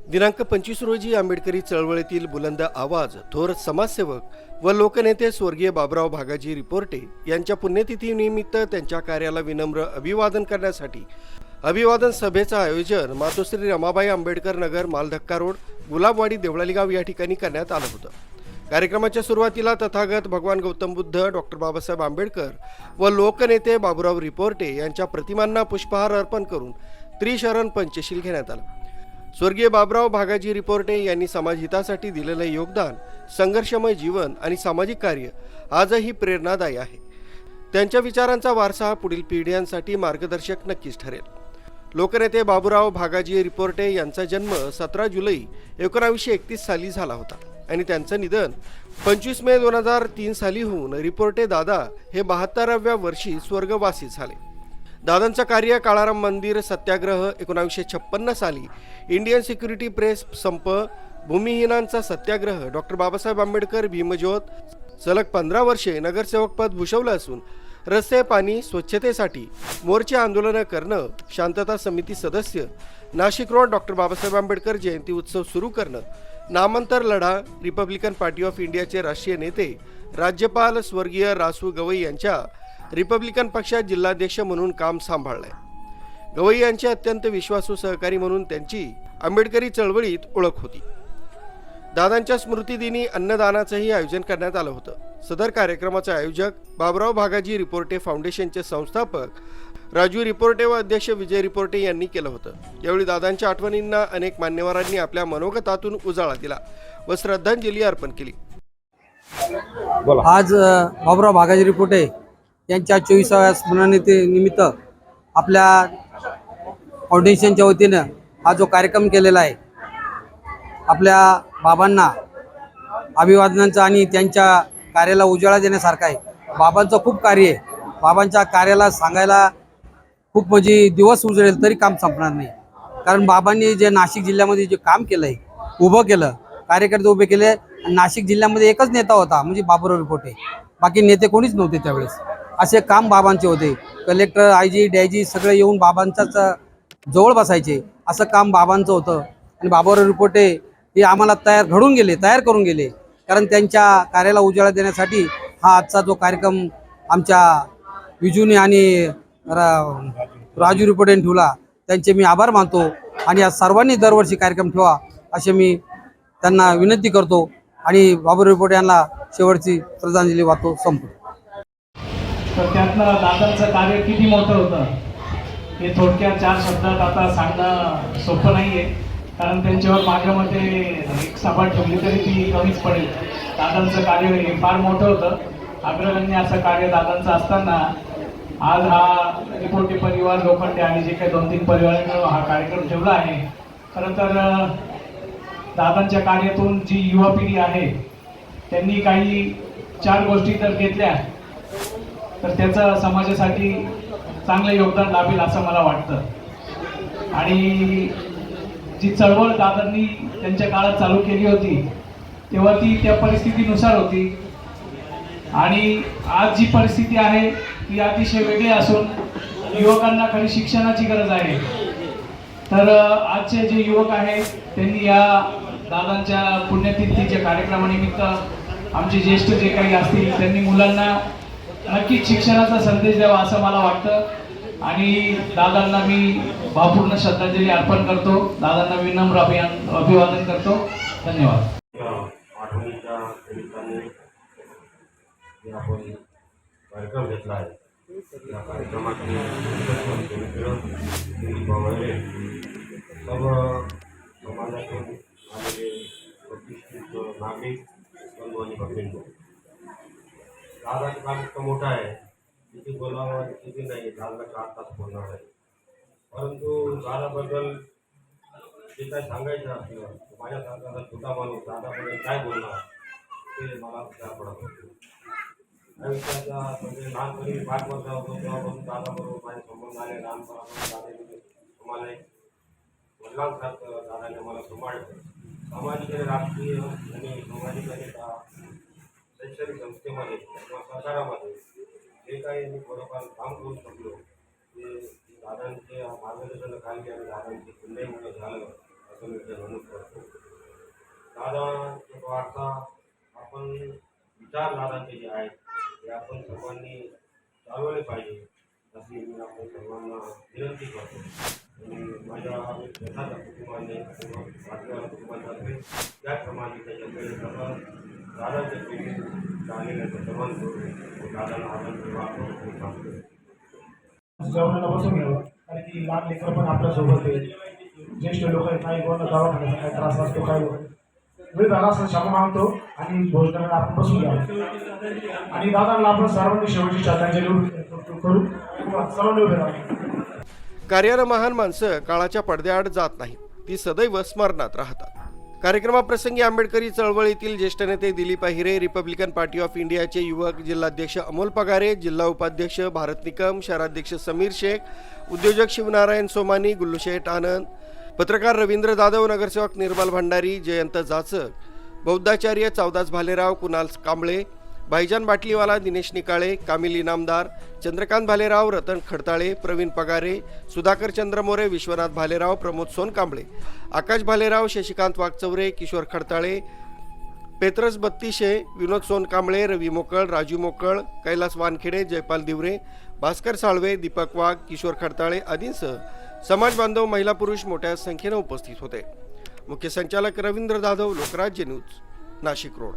दिनांक 25 रोजी आंबेडकरी चळवळीतील बुलंद आवाज, थोर समाजसेवक व लोकनेते स्वर्गीय बाबुराव भागाजी रिपोर्टे यांच्या पुण्यतिथीनिमित्त त्यांच्या कार्याला विनम्र अभिवादन करण्यासाठी अभिवादन सभेचं आयोजन मातोश्री रमाबाई आंबेडकर नगर, मालधक्का रोड, गुलाबवाडी, देवळाली गाव या ठिकाणी करण्यात आलं होतं। कार्यक्रमाच्या सुरुवातीला तथागत भगवान गौतम बुद्ध, डॉक्टर बाबासाहेब आंबेडकर व लोकनेते बाबुराव रिपोर्टे यांच्या प्रतिमांना पुष्पहार अर्पण करून त्रिशरण पंचशील घेण्यात आलं। स्वर्गीय बाबुराव भागाजी रिपोर्टे यांनी समाजहितासाठी दिलेलं योगदान, संघर्षमय जीवन आणि सामाजिक कार्य आजही प्रेरणादायी आहे। त्यांच्या विचारांचा वारसा पुढील पिढ्यांसाठी मार्गदर्शक नक्कीच ठरेल। लोकनेते बाबुराव भागाजी रिपोर्टे यांचा जन्म 17 जुलै 1931 साली झाला होता आणि त्यांचं निधन 25 मे 2003 साली होऊन रिपोर्टे दादा हे 72व्या वर्षी स्वर्गवासी झाले। दादांचं कार्य काळाराम मंदिर सत्याग्रह, 1956 साली इंडियन सिक्युरिटी प्रेस संप, भूमिहीनांचा सत्याग्रह, डॉक्टर बाबासाहेब आंबेडकर भीमज्योत, सलग 15 वर्षे नगरसेवक पद भूषवलं असून रस्ते, पाणी, स्वच्छतेसाठी मोर्चे आंदोलनं करणं, शांतता समिती सदस्य, नाशिक रोड डॉक्टर बाबासाहेब आंबेडकर जयंती उत्सव सुरू करणं, नामांतर लढा, रिपब्लिकन पार्टी ऑफ इंडियाचे राष्ट्रीय नेते, राज्यपाल स्वर्गीय रासू गवई यांच्या रिपब्लिकन पक्षात जिल्हाध्यक्ष म्हणून काम सांभाळलंय। गवई यांचे अत्यंत विश्वासू सहकारी म्हणून त्यांची आंबेडकरी चळवळीत ओळख होती। दादांच्या स्मृतिदिनी अन्नदानाचंही आयोजन करण्यात आलं होतं। सदर कार्यक्रमाचे आयोजक बाबुराव भागाजी रिपोर्टे फाउंडेशनचे संस्थापक राजू रिपोर्टे व अध्यक्ष विजय रिपोर्टे यांनी केलं होतं। यावेळी दादांच्या आठवणींना अनेक मान्यवरांनी आपल्या मनोगतातून उजाळा दिला व श्रद्धांजली अर्पण केली। आज बाबुराव भागाजी रिपोर्टे यांच्या 24व्या स्मरणनिमित्त आपल्या फाउंडेशनच्या वतीनं हा जो कार्यक्रम केलेला आहे, आपल्या बाबांना अभिवादनांचा आणि त्यांच्या कार्याला उजाळा देण्यासारखा आहे। बाबांचं खूप कार्य आहे, बाबांच्या कार्याला सांगायला खूप म्हणजे दिवस उजळेल तरी काम संपणार नाही। कारण बाबांनी जे नाशिक जिल्ह्यामध्ये जे काम केलं आहे, उभं केलं, कार्यकर्ते उभे केले, आणि नाशिक जिल्ह्यामध्ये एकच नेता होता म्हणजे बाबुराव रिपोर्टे, बाकी नेते कोणीच नव्हते त्यावेळेस। असे काम बाबांचे होते। कलेक्टर, आयजी, डीआयजी सगळे येऊन बाबांच्याच जवळ बसायचे, असं काम बाबांचं होतं। आणि बाबुराव रिपोर्टे हे आम्हाला तयार करून गेले, कारण त्यांच्या कार्याला उजाळा देण्यासाठी हा आजचा जो कार्यक्रम आमच्या विजूने आणि राजू रिपोर्टेने ठेवला, त्यांचे मी आभार मानतो। आणि या सर्वांनी दरवर्षी कार्यक्रम ठेवा असे मी त्यांना विनंती करतो आणि बाबुराव रिपोर्टे यांना शेवटची श्रद्धांजली वाहतो। संपतो। तर त्यातनं दादांचं कार्य किती मोठं होतं हे थोडक्यात 4 शब्दात आता सांगणं सोपं नाही आहे, कारण त्यांच्यावर माझ्या मते एक सभा ठेवली तरी ती कमीच पडेल। दादांचं कार्य हे फार मोठं होतं, अग्रगण्य असं कार्य दादांचं असताना आज हा रिपोर्टे परिवार, लोखंडे आणि जे काही 2-3 परिवारांनी हा कार्यक्रम ठेवला आहे। खरं तर दादांच्या कार्यातून जी युवा पिढी आहे त्यांनी काही 4 गोष्टी तर घेतल्या तर त्याचं समाजासाठी चांगलं योगदान लाभेल असं मला वाटतं। आणि जी चळवळ दादांनी त्यांच्या काळात चालू केली होती तेव्हा ती त्या परिस्थितीनुसार होती, आणि आज जी परिस्थिती आहे ती अतिशय वेगळी असून युवकांना खरी शिक्षणाची गरज आहे। तर आजचे जे युवक आहेत त्यांनी या दादांच्या पुण्यतिथीच्या कार्यक्रमानिमित्त आमचे ज्येष्ठ जे काही असतील त्यांनी मुलांना नक्कीच शिक्षणाचा संदेश द्यावा असं मला वाटतं। आणि दादांना मी भावपूर्ण श्रद्धांजली अर्पण करतो, दादांना विनम्र अभिवादन करतो। धन्यवाद। आठवणीच्या निमित्ताने आपण कार्यक्रम घेतला आहे, या कार्यक्रमाचे सर्व समाजातून आलेले प्रतिष्ठित नागरिक बंधू आणि भगिनींनो, दादाचं काम इतकं मोठं आहे, किती बोलावं किती नाही, दादाला 4 तास बोलणार आहे। परंतु दादाबद्दल जे काय सांगायचं असलं, माझ्यासारखा छोटा माणूस दादाबद्दल काय बोलणार ते मला विचार पडत होते। आयुष्याचा म्हणजे लहानपणी 5 वर्षाचा होतो तेव्हापासून दादाबरोबर माझे संबंध आले। लहानपणापासून दादाने आम्हाला एक वडिलांसारखं दादाने मला सांभाळलं। सामाजिक आणि राष्ट्रीय आणि सामाजिक आणि शैक्षणिक संस्थेमध्ये किंवा सरकारामध्ये जे काही मी थोडंफार काम करू शकलो ते दादांचे मार्गदर्शनाखाली आणि दादांची पुण्यामुळे झालं असं मी इथे नमूद करतो. दादांचा वारसा आपण विचार दादांचे जे आहेत ते आपण सर्वांनी चालवले पाहिजे अशी मी आपण सर्वांना विनंती करतो. आणि माझ्या स्वतःच्या कुटुंबाने किंवा बाकीच्या कुटुंबातर्फे त्याप्रमाणे त्याच्याकडे सर्व दादाचे प्रेमी झालेल्याचं सन्मान करून दादाला आपण वापरून सांगतो. जेवणाला बसून घ्यावं, कारण की लहान लेकरं पण आपल्यासोबत आहे. ज्येष्ठ लोक आहेत, काही कोणाला दवाखान्याचा काही त्रास असतो, काय वेळ झाला असं क्षमा मागतो आणि भोजनाला आपण बसून घ्यावं आणि दादांना आपण सर्वांनी शेवटची श्रद्धांजली करू किंवा सर्वांनी उभे राहू. कार्यानं महान माणसं काळाच्या पडद्याआड जात नाहीत, ती सदैव स्मरणात राहतात. कार्यक्रमाप्रसंगी आंबेडकरी चळवळीतील ज्येष्ठ नेते Dilip Ahire, Republican party of इंडियाचे युवक जिल्हाध्यक्ष अमोल पगारे, जिल्हा उपाध्यक्ष भारत निकम, शहराध्यक्ष समीर शेख, उद्योजक शिवनारायण सोमानी, गुल्लूशेठ आनंद, पत्रकार रवींद्र जाधव, नगरसेवक निर्मल भंडारी, जयंत जाचक, बौद्धाचार्य चौदास भालेराव, कुणाल कांबळे, भाईजान बाटलीवाला, दिनेश निकाळे, कामिल इनामदार, चंद्रकांत भालेराव, रतन खडताळे, प्रवीण पगारे, सुधाकर चंद्रमोरे, विश्वनाथ भालेराव, प्रमोद सोनकांबळे, आकाश भालेराव, शशिकांत वागचौरे, किशोर खडताळे, पेत्रस बत्तीशे, विनोद सोनकांबळे, रवी मोकळ, राजू मोकळ, कैलास वानखेडे, जयपाल दिवरे, भास्कर साळवे, दीपक वाघ, किशोर खडताळे आदींसह समाज बांधव, महिला पुरुष मोठ्या संख्येने उपस्थित होते. मुख्य संचालक रवींद्र जाधव, लोकराज्य न्यूज, नाशिक रोड.